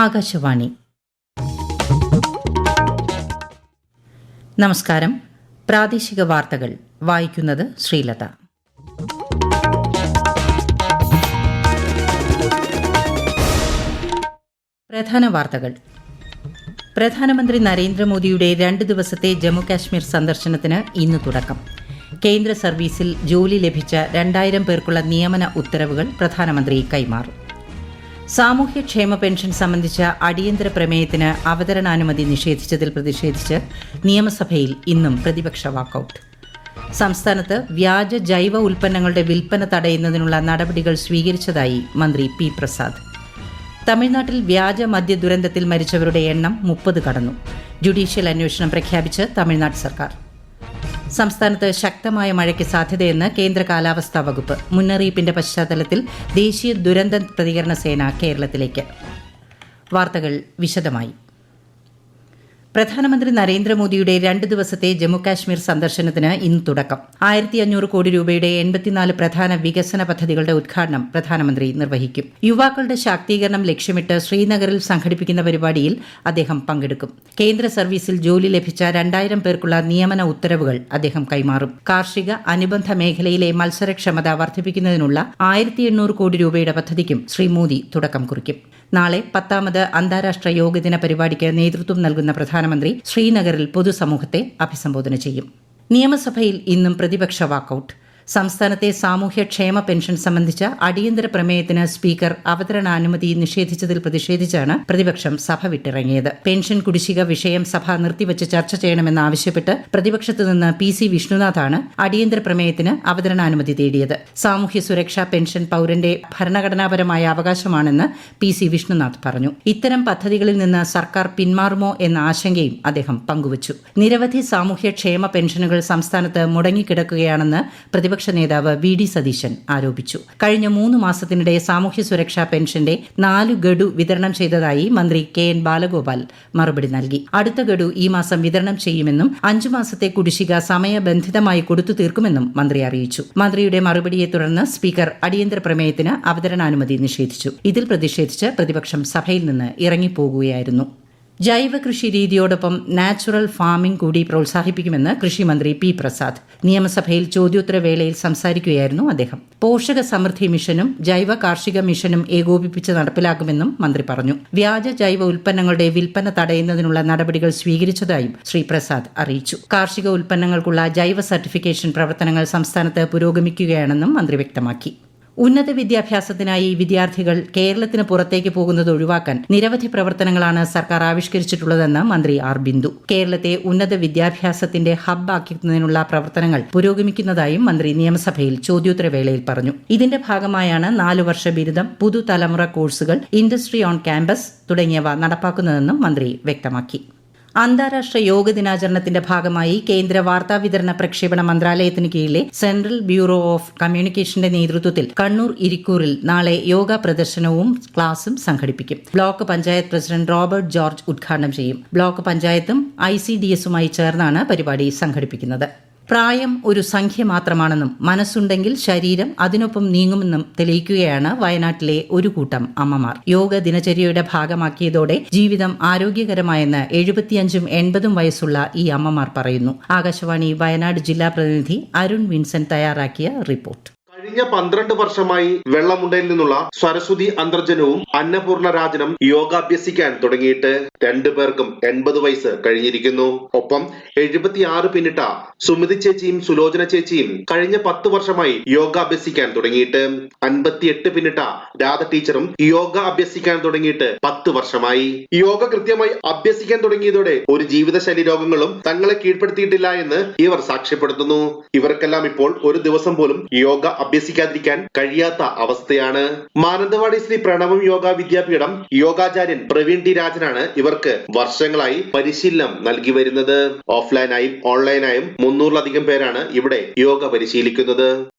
ആകാശവാണി. നമസ്കാരം. പ്രാദേശിക വാർത്തകൾ വായിക്കുന്നത് ശ്രീലത. പ്രധാന വാർത്തകൾ. പ്രധാനമന്ത്രി നരേന്ദ്രമോദിയുടെ 2 ദിവസത്തെ ജമ്മുകാശ്മീർ സന്ദർശനത്തിന് ഇന്ന് തുടക്കം. കേന്ദ്ര സർവീസിൽ ജോലി ലഭിച്ച 2000 പേർക്കുള്ള നിയമന ഉത്തരവുകൾ പ്രധാനമന്ത്രി കൈമാറും. സാമൂഹ്യക്ഷേമ പെൻഷൻ സംബന്ധിച്ച അടിയന്തര പ്രമേയത്തിന് അവതരണാനുമതി നിഷേധിച്ചതിൽ പ്രതിഷേധിച്ച് നിയമസഭയിൽ ഇന്നും പ്രതിപക്ഷ വാക്കൌട്ട്. സംസ്ഥാനത്ത് വ്യാജ ജൈവ ഉൽപ്പന്നങ്ങളുടെ വിൽപ്പന തടയുന്നതിനുള്ള നടപടികൾ സ്വീകരിച്ചതായി മന്ത്രി പി പ്രസാദ്. തമിഴ്നാട്ടിൽ വ്യാജ മദ്യ ദുരന്തത്തിൽ മരിച്ചവരുടെ എണ്ണം 30 കടന്നു. ജുഡീഷ്യൽ അന്വേഷണം പ്രഖ്യാപിച്ച് തമിഴ്നാട് സർക്കാർ. സംസ്ഥാനത്ത് ശക്തമായ മഴയ്ക്ക് സാധ്യതയെന്ന് കേന്ദ്ര കാലാവസ്ഥാ വകുപ്പ്. മുന്നറിയിപ്പിന്റെ പശ്ചാത്തലത്തിൽ ദേശീയ ദുരന്ത പ്രതികരണ സേന കേരളത്തിലേക്ക്. വാർത്തകൾ വിശദമായി. പ്രധാനമന്ത്രി നരേന്ദ്രമോദിയുടെ 2 ദിവസത്തെ ജമ്മുകാശ്മീർ സന്ദർശനത്തിന് ഇന്ന് തുടക്കം. 1500 കോടി രൂപയുടെ 84 പ്രധാന വികസന പദ്ധതികളുടെ ഉദ്ഘാടനം പ്രധാനമന്ത്രി നിർവഹിക്കും. യുവാക്കളുടെ ശാക്തീകരണം ലക്ഷ്യമിട്ട് ശ്രീനഗറിൽ സംഘടിപ്പിക്കുന്ന പരിപാടിയിൽ അദ്ദേഹം പങ്കെടുക്കും. കേന്ദ്ര സർവീസിൽ ജോലി ലഭിച്ച 2000 പേർക്കുള്ള നിയമന ഉത്തരവുകൾ അദ്ദേഹം കൈമാറും. കാർഷിക അനുബന്ധ മേഖലയിലെ മത്സരക്ഷമത വർദ്ധിപ്പിക്കുന്നതിനുള്ള 1800 കോടി രൂപയുടെ പദ്ധതിക്കും ശ്രീ മോദി തുടക്കം കുറിക്കും. നാളെ 10ാമത് അന്താരാഷ്ട്ര യോഗദിന പരിപാടിക്ക് നേതൃത്വം നൽകുന്ന പ്രധാനമന്ത്രി ശ്രീനഗറിൽ പൊതുസമൂഹത്തെ അഭിസംബോധന ചെയ്യും. നിയമസഭയിൽ ഇന്നും പ്രതിപക്ഷ വാക്കൌട്ട്. സംസ്ഥാനത്തെ സാമൂഹ്യക്ഷേമ പെൻഷൻ സംബന്ധിച്ച അടിയന്തര പ്രമേയത്തിന് സ്പീക്കർ അവതരണാനുമതി നിഷേധിച്ചതിൽ പ്രതിഷേധിച്ചാണ് പ്രതിപക്ഷം സഭ വിട്ടിറങ്ങിയത്. പെൻഷൻ കുടിശ്ശിക വിഷയം സഭ നിർത്തിവച്ച് ചർച്ച ചെയ്യണമെന്നാവശ്യപ്പെട്ട് പ്രതിപക്ഷത്തു നിന്ന് PC വിഷ്ണുനാഥാണ് അടിയന്തര പ്രമേയത്തിന് അവതരണാനുമതി തേടിയത്. സാമൂഹ്യ സുരക്ഷാ പെൻഷൻ പൌരന്റെ ഭരണഘടനാപരമായ അവകാശമാണെന്ന് PC വിഷ്ണുനാഥ് പറഞ്ഞു. ഇത്തരം പദ്ധതികളിൽ നിന്ന് സർക്കാർ പിന്മാറുമോ എന്ന ആശങ്കയും അദ്ദേഹം പങ്കുവച്ചു. നിരവധി സാമൂഹ്യക്ഷേമ പെൻഷനുകൾ സംസ്ഥാനത്ത് മുടങ്ങിക്കിടക്കുകയാണെന്ന് പ്രതിപക്ഷ നേതാവ് VD സതീശൻ ആരോപിച്ചു. കഴിഞ്ഞ 3 മാസത്തിനിടെ സാമൂഹ്യ സുരക്ഷാ പെൻഷന്റെ 4 ഗഡു വിതരണം ചെയ്തതായി മന്ത്രി KN ബാലഗോപാൽ മറുപടി നൽകി. അടുത്ത ഗഡു ഈ മാസം വിതരണം ചെയ്യുമെന്നും 5 മാസത്തെ കുടിശ്ശിക സമയബന്ധിതമായി കൊടുത്തു തീർക്കുമെന്നും മന്ത്രി അറിയിച്ചു. മന്ത്രിയുടെ മറുപടിയെ തുടർന്ന് സ്പീക്കർ അടിയന്തര പ്രമേയത്തിന് അവതരണാനുമതി നിഷേധിച്ചു. ഇതിൽ പ്രതിഷേധിച്ച് പ്രതിപക്ഷം സഭയിൽ നിന്ന് ഇറങ്ങിപ്പോകുകയായിരുന്നു. ജൈവ കൃഷി രീതിയോടൊപ്പം നാച്ചുറൽ ഫാമിംഗ് കൂടി പ്രോത്സാഹിപ്പിക്കുമെന്ന് കൃഷിമന്ത്രി പി പ്രസാദ്. നിയമസഭയിൽ ചോദ്യോത്തരവേളയിൽ സംസാരിക്കുകയായിരുന്നു അദ്ദേഹം. പോഷക സമൃദ്ധി മിഷനും ജൈവ കാർഷിക മിഷനും ഏകോപിപ്പിച്ച് നടപ്പിലാക്കുമെന്നും മന്ത്രി പറഞ്ഞു. വ്യാജ ജൈവ ഉൽപ്പന്നങ്ങളുടെ വിൽപ്പന തടയുന്നതിനുള്ള നടപടികൾ സ്വീകരിച്ചതായും ശ്രീ പ്രസാദ് അറിയിച്ചു. കാർഷിക ഉൽപ്പന്നങ്ങൾക്കുള്ള ജൈവ സർട്ടിഫിക്കേഷൻ പ്രവർത്തനങ്ങൾ സംസ്ഥാനത്ത് പുരോഗമിക്കുകയാണെന്നും മന്ത്രി വ്യക്തമാക്കി. ഉന്നത വിദ്യാഭ്യാസത്തിനായി വിദ്യാർത്ഥികൾ കേരളത്തിന് പുറത്തേക്ക് പോകുന്നത് ഒഴിവാക്കാൻ നിരവധി പ്രവർത്തനങ്ങളാണ് സർക്കാർ ആവിഷ്കരിച്ചിട്ടുള്ളതെന്ന് മന്ത്രി ആർ ബിന്ദു. കേരളത്തെ ഉന്നത വിദ്യാഭ്യാസത്തിന്റെ ഹബ്ബാക്കുന്നതിനുള്ള പ്രവർത്തനങ്ങൾ പുരോഗമിക്കുന്നതായും മന്ത്രി നിയമസഭയിൽ ചോദ്യോത്തരവേളയിൽ പറഞ്ഞു. ഇതിന്റെ ഭാഗമായാണ് 4 വർഷ ബിരുദം, പുതുതലമുറ കോഴ്സുകൾ, ഇൻഡസ്ട്രി ഓൺ ക്യാമ്പസ് തുടങ്ങിയവ നടപ്പാക്കുന്നതെന്നും മന്ത്രി വ്യക്തമാക്കി. അന്താരാഷ്ട്ര യോഗ ദിനാചരണത്തിന്റെ ഭാഗമായി കേന്ദ്ര വാർത്താവിതരണ പ്രക്ഷേപണ മന്ത്രാലയത്തിന് കീഴിലെ സെൻട്രൽ ബ്യൂറോ ഓഫ് കമ്മ്യൂണിക്കേഷന്റെ നേതൃത്വത്തിൽ കണ്ണൂർ ഇരിക്കൂറിൽ നാളെ യോഗ പ്രദർശനവും ക്ലാസും സംഘടിപ്പിക്കും. Block panchayat president Robert George ഉദ്ഘാടനം ചെയ്യും. ബ്ലോക്ക് പഞ്ചായത്തും ICDSുമായി ചേർന്നാണ് പരിപാടി സംഘടിപ്പിക്കുന്നത്. പ്രായം ഒരു സംഖ്യ മാത്രമാണെന്നും മനസ്സുണ്ടെങ്കിൽ ശരീരം അതിനൊപ്പം നീങ്ങുമെന്നും തെളിയിക്കുകയാണ് വയനാട്ടിലെ ഒരു കൂട്ടം അമ്മമാർ. യോഗ ദിനചര്യയുടെ ഭാഗമാക്കിയതോടെ ജീവിതം ആരോഗ്യകരമായെന്ന് 75ഉം 80ഉം വയസ്സുള്ള ഈ അമ്മമാർ പറയുന്നു. ആകാശവാണി വയനാട് ജില്ലാ പ്രതിനിധി അരുൺ വിൻസെന്റ് തയ്യാറാക്കിയ റിപ്പോർട്ട്. കഴിഞ്ഞ 12 വർഷമായി വെള്ളമുണ്ടയിൽ നിന്നുള്ള സരസ്വതി അന്തർജനവും അന്നപൂർണ രാജനും യോഗാഭ്യസിക്കാൻ തുടങ്ങിയിട്ട് 2 പേർക്കും 80 വയസ്സ് കഴിഞ്ഞിരിക്കുന്നു. ഒപ്പം 76 പിന്നിട്ട സുമിതി ചേച്ചിയും സുലോചന ചേച്ചിയും കഴിഞ്ഞ 10 വർഷമായി യോഗ അഭ്യസിക്കാൻ തുടങ്ങിയിട്ട്. 58 പിന്നിട്ട രാധ ടീച്ചറും യോഗ അഭ്യസിക്കാൻ തുടങ്ങിയിട്ട് 10 വർഷമായി. യോഗ കൃത്യമായി അഭ്യസിക്കാൻ തുടങ്ങിയതോടെ ഒരു ജീവിതശൈലി രോഗങ്ങളും തങ്ങളെ കീഴ്പ്പെടുത്തിയിട്ടില്ല എന്ന് ഇവർ സാക്ഷ്യപ്പെടുത്തുന്നു. ഇവർക്കെല്ലാം ഇപ്പോൾ ഒരു ദിവസം പോലും യോഗ അഭ്യസിക്കാതിരിക്കാൻ കഴിയാത്ത അവസ്ഥയാണ്. മാനന്തവാടി ശ്രീ പ്രണവം യോഗ വിദ്യാപീഠം യോഗാചാര്യൻ പ്രവീൺ ടി രാജനാണ് ഇവർക്ക് വർഷങ്ങളായി പരിശീലനം നൽകി വരുന്നത്. ഓഫ്ലൈനായും ഓൺലൈനായും 300-ലധികം പേരാണ് ഇവിടെ യോഗ പരിശീലിക്കുന്നത്.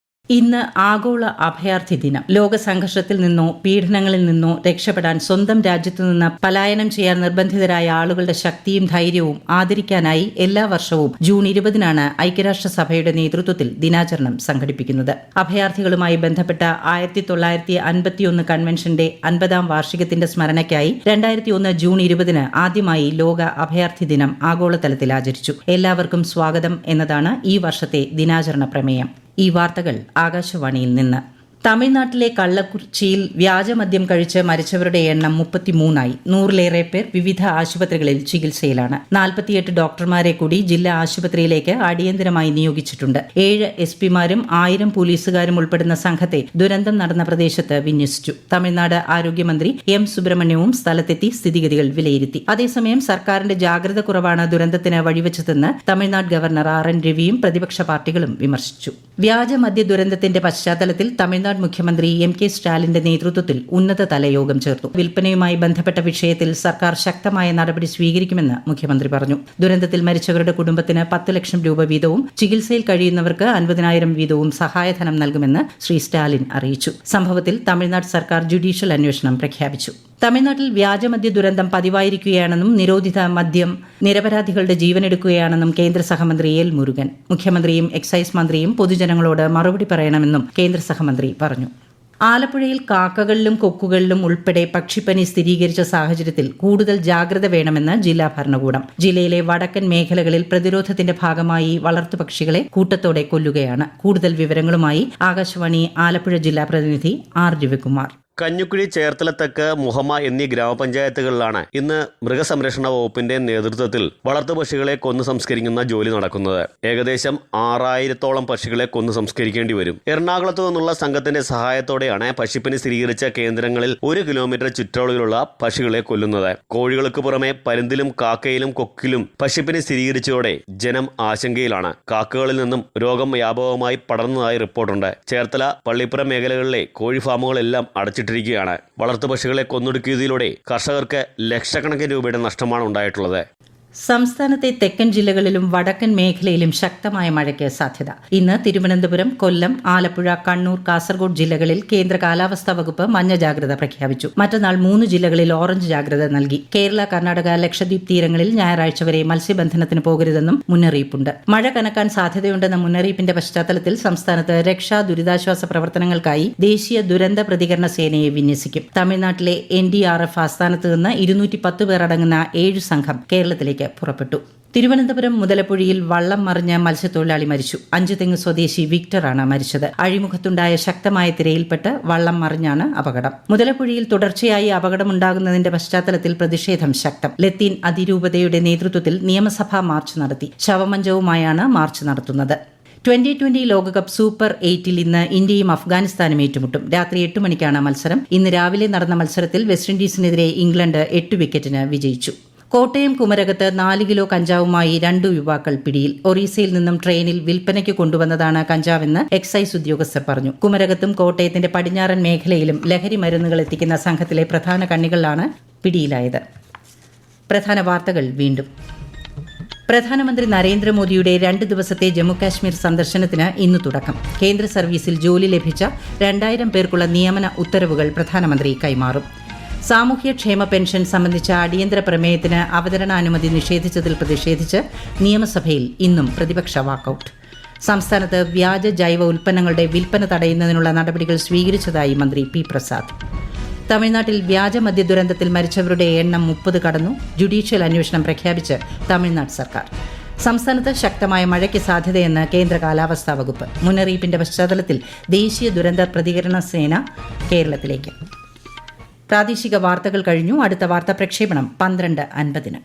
ഇന്ന് ആഗോള അഭയാർത്ഥി ദിനം. ലോക സംഘർഷത്തിൽ നിന്നോ പീഡനങ്ങളിൽ നിന്നോ രക്ഷപ്പെടാൻ സ്വന്തം രാജ്യത്തു നിന്ന് പലായനം ചെയ്യാൻ നിർബന്ധിതരായ ആളുകളുടെ ശക്തിയും ധൈര്യവും ആദരിക്കാനായി എല്ലാ വർഷവും ജൂൺ 20-നാണ് ഐക്യരാഷ്ട്രസഭയുടെ നേതൃത്വത്തിൽ ദിനാചരണം സംഘടിപ്പിക്കുന്നത്. അഭയാർത്ഥികളുമായി ബന്ധപ്പെട്ട 1951 കൺവെൻഷന്റെ 50-ാം വാർഷികത്തിന്റെ സ്മരണയ്ക്കായി 2001 ജൂൺ 20-ന് ആദ്യമായി ലോക അഭയാർത്ഥി ദിനം ആഗോളതലത്തിൽ ആചരിച്ചു. എല്ലാവർക്കും സ്വാഗതം എന്നതാണ് ഈ വർഷത്തെ ദിനാചരണ പ്രമേയം. ഈ വാർത്തകൾ ആകാശവാണിയിൽ നിന്ന്. തമിഴ്നാട്ടിലെ കള്ളക്കുറിച്ചിയിൽ വ്യാജമദ്യം കഴിച്ച് മരിച്ചവരുടെ എണ്ണം 33ആയി. 100-ലേറെ പേർ വിവിധ ആശുപത്രികളിൽ ചികിത്സയിലാണ്. 48 ഡോക്ടർമാരെ കൂടി ജില്ലാ ആശുപത്രിയിലേക്ക് അടിയന്തരമായി നിയോഗിച്ചിട്ടുണ്ട്. 7 എസ്പിമാരും 1000 പോലീസുകാരും ഉൾപ്പെടുന്ന സംഘത്തെ ദുരന്തം നടന്ന പ്രദേശത്ത് വിന്യസിച്ചു. തമിഴ്നാട് ആരോഗ്യമന്ത്രി എം സുബ്രഹ്മണ്യവും സ്ഥലത്തെത്തി സ്ഥിതിഗതികൾ വിലയിരുത്തി. അതേസമയം സർക്കാരിന്റെ ജാഗ്രത കുറവാണ് ദുരന്തത്തിന് വഴിവെച്ചതെന്ന് തമിഴ്നാട് ഗവർണർ RN രവിയും പ്രതിപക്ഷ പാർട്ടികളും വിമർശിച്ചു. വ്യാജമദ്യ ദുരന്തത്തിന്റെ പശ്ചാത്തലത്തിൽ തമിഴ്നാട് മുഖ്യമന്ത്രി MK സ്റ്റാലിന്റെ നേതൃത്വത്തിൽ ഉന്നതതല യോഗം ചേർന്നു. വിൽപ്പനയുമായി ബന്ധപ്പെട്ട വിഷയത്തിൽ സർക്കാർ ശക്തമായ നടപടി സ്വീകരിക്കുമെന്ന് മുഖ്യമന്ത്രി പറഞ്ഞു. ദുരന്തത്തിൽ മരിച്ചവരുടെ കുടുംബത്തിന് 10 ലക്ഷം രൂപ വീതവും ചികിത്സയിൽ കഴിയുന്നവർക്ക് 50,000 വീതവും സഹായധനം നൽകുമെന്ന് ശ്രീ സ്റ്റാലിൻ അറിയിച്ചു. സംഭവത്തിൽ തമിഴ്നാട് സർക്കാർ ജുഡീഷ്യൽ അന്വേഷണം പ്രഖ്യാപിച്ചു. തമിഴ്നാട്ടിൽ വ്യാജമദ്യ ദുരന്തം പതിവായിരിക്കുകയാണെന്നും നിരോധിത മദ്യം നിരപരാധികളുടെ ജീവനെടുക്കുകയാണെന്നും കേന്ദ്ര സഹമന്ത്രി എൽ മുരുകൻ. മുഖ്യമന്ത്രിയും എക്സൈസ് മന്ത്രിയും പൊതുജനങ്ങളോട് മറുപടി പറയണമെന്നും കേന്ദ്ര സഹമന്ത്രി പറഞ്ഞു. ആലപ്പുഴയിൽ കാക്കകളിലും കൊക്കുകളിലും ഉൾപ്പെടെ പക്ഷിപ്പനി സ്ഥിരീകരിച്ച സാഹചര്യത്തിൽ കൂടുതൽ ജാഗ്രത വേണമെന്ന് ജില്ലാ ഭരണകൂടം. ജില്ലയിലെ വടക്കൻ മേഖലകളിൽ പ്രതിരോധത്തിന്റെ ഭാഗമായി വളർത്തുപക്ഷികളെ കൂട്ടത്തോടെ കൊല്ലുകയാണ്. കൂടുതൽ വിവരങ്ങളുമായി ആകാശവാണി ആലപ്പുഴ ജില്ലാ പ്രതിനിധി R രവികുമാർ. കഞ്ഞിക്കുഴി, ചേർത്തലത്തക്ക്, മുഹമ്മ എന്നീ ഗ്രാമപഞ്ചായത്തുകളിലാണ് ഇന്ന് മൃഗസംരക്ഷണ വകുപ്പിന്റെ നേതൃത്വത്തിൽ വളർത്തുപക്ഷികളെ കൊന്നു സംസ്കരിക്കുന്ന ജോലി നടക്കുന്നത്. ഏകദേശം 6000-ഓളം പക്ഷികളെ കൊന്നു സംസ്കരിക്കേണ്ടി വരും. എറണാകുളത്തു നിന്നുള്ള സംഘത്തിന്റെ സഹായത്തോടെയാണ് പക്ഷിപ്പനി സ്ഥിരീകരിച്ച കേന്ദ്രങ്ങളിൽ 1 കിലോമീറ്റർ ചുറ്റളവിലുള്ള പക്ഷികളെ കൊല്ലുന്നത്. കോഴികൾക്ക് പുറമെ പരുന്തിലും കാക്കയിലും കൊക്കിലും പക്ഷിപ്പനി സ്ഥിരീകരിച്ചതോടെ ജനം ആശങ്കയിലാണ്. കാക്കകളിൽ നിന്നും രോഗം വ്യാപകമായി പടർന്നതായി റിപ്പോർട്ടുണ്ട്. ചേർത്തല, പള്ളിപ്പുറം മേഖലകളിലെ കോഴി ഫാമുകളെല്ലാം അടച്ചിട്ടു. വളർത്തുപക്ഷികളെ കൊന്നൊടുക്കിയതിലൂടെ കർഷകർക്ക് ലക്ഷക്കണക്കിന് രൂപയുടെ നഷ്ടമാണ് ഉണ്ടായിട്ടുള്ളത്. സംസ്ഥാനത്തെ തെക്കൻ ജില്ലകളിലും വടക്കൻ മേഖലയിലും ശക്തമായ മഴയ്ക്ക് സാധ്യത. ഇന്ന് തിരുവനന്തപുരം, കൊല്ലം, ആലപ്പുഴ, കണ്ണൂർ, കാസർഗോഡ് ജില്ലകളിൽ കേന്ദ്ര കാലാവസ്ഥാ വകുപ്പ് മഞ്ഞ ജാഗ്രത പ്രഖ്യാപിച്ചു. മറ്റന്നാൾ 3 ജില്ലകളിൽ ഓറഞ്ച് ജാഗ്രത നൽകി. കേരള, കർണാടക, ലക്ഷദ്വീപ് തീരങ്ങളിൽ ഞായറാഴ്ച വരെ മത്സ്യബന്ധനത്തിന് പോകരുതെന്നും മുന്നറിയിപ്പുണ്ട്. മഴ കനക്കാൻ സാധ്യതയുണ്ടെന്ന മുന്നറിയിപ്പിന്റെ പശ്ചാത്തലത്തിൽ സംസ്ഥാനത്ത് രക്ഷാ ദുരിതാശ്വാസ പ്രവർത്തനങ്ങൾക്കായി ദേശീയ ദുരന്ത പ്രതികരണ സേനയെ വിന്യസിക്കും. തമിഴ്നാട്ടിലെ NDRF ആസ്ഥാനത്ത് നിന്ന് 210 പേർ അടങ്ങുന്ന 7 സംഘം കേരളത്തിലേക്ക് പുറപ്പെട്ടു. തിരുവനന്തപുരം മുതലപ്പുഴയിൽ വള്ളം മറിഞ്ഞ മത്സ്യത്തൊഴിലാളി മരിച്ചു. 5 തെങ്ങ് സ്വദേശി വിക്ടറാണ് മരിച്ചത്. അഴിമുഖത്തുണ്ടായ ശക്തമായ തിരയിൽപ്പെട്ട് വള്ളം മറിഞ്ഞാണ് അപകടം. മുതലപ്പുഴയിൽ തുടർച്ചയായി അപകടമുണ്ടാകുന്നതിന്റെ പശ്ചാത്തലത്തിൽ പ്രതിഷേധം ശക്തം. ലത്തീൻ അതിരൂപതയുടെ നേതൃത്വത്തിൽ നിയമസഭാ മാർച്ച് നടത്തി. ശവമഞ്ചവുമായാണ് മാർച്ച് നടത്തുന്നത്. 2020 ലോകകപ്പ് സൂപ്പർ 8-ൽ ഇന്ന് ഇന്ത്യയും അഫ്ഗാനിസ്ഥാനും ഏറ്റുമുട്ടും. രാത്രി 8 മണിക്കാണ് മത്സരം. ഇന്ന് രാവിലെ നടന്ന മത്സരത്തിൽ വെസ്റ്റ് ഇൻഡീസിനെതിരെ ഇംഗ്ലണ്ട് 8 വിക്കറ്റിന് വിജയിച്ചു. കോട്ടയം കുമരകത്ത് 4 കിലോ കഞ്ചാവുമായി 2 യുവാക്കൾ പിടിയിൽ. ഒറീസയിൽ നിന്നും ട്രെയിനിൽ വിൽപ്പനയ്ക്ക് കൊണ്ടുവന്നതാണ് കഞ്ചാവെന്ന് എക്സൈസ് ഉദ്യോഗസ്ഥർ പറഞ്ഞു. കുമരകത്തും കോട്ടയത്തിന്റെ പടിഞ്ഞാറൻ മേഖലയിലും ലഹരി മരുന്നുകൾ എത്തിക്കുന്ന സംഘത്തിലെ പ്രധാന കണ്ണികളാണ് പിടിയിലായത്. പ്രധാന വാർത്തകൾ വീണ്ടും. പ്രധാനമന്ത്രി നരേന്ദ്രമോദിയുടെ 2 ദിവസത്തെ ജമ്മുകാശ്മീർ സന്ദർശനത്തിന് ഇന്ന് തുടക്കം. കേന്ദ്ര സർവീസിൽ ജോലി ലഭിച്ച 2000 പേർക്കുള്ള നിയമന ഉത്തരവുകൾ പ്രധാനമന്ത്രി കൈമാറും. സാമൂഹ്യക്ഷേമ പെൻഷൻ സംബന്ധിച്ച അടിയന്തര പ്രമേയത്തിന് അവതരണാനുമതി നിഷേധിച്ചതിൽ പ്രതിഷേധിച്ച് നിയമസഭയിൽ ഇന്നും പ്രതിപക്ഷ വാക്കൌട്ട്. സംസ്ഥാനത്ത് വ്യാജ ജൈവ ഉൽപ്പന്നങ്ങളുടെ വിൽപ്പന തടയുന്നതിനുള്ള നടപടികൾ സ്വീകരിച്ചതായി മന്ത്രി P. പ്രസാദ്. തമിഴ്നാട്ടിൽ വ്യാജമദ്യ ദുരന്തത്തിൽ മരിച്ചവരുടെ എണ്ണം 30 കടന്നു. ജുഡീഷ്യൽ അന്വേഷണം പ്രഖ്യാപിച്ച് തമിഴ്നാട് സർക്കാർ. സംസ്ഥാനത്ത് ശക്തമായ മഴയ്ക്ക് സാധ്യതയെന്ന് കേന്ദ്ര കാലാവസ്ഥാ വകുപ്പ്. മുന്നറിയിപ്പിന്റെ പശ്ചാത്തലത്തിൽ ദേശീയ ദുരന്ത പ്രതികരണ സേന കേരളത്തിലേക്ക്. പ്രാദേശിക വാർത്തകൾ കഴിഞ്ഞു. അടുത്ത വാർത്താ പ്രക്ഷേപണം 12:50.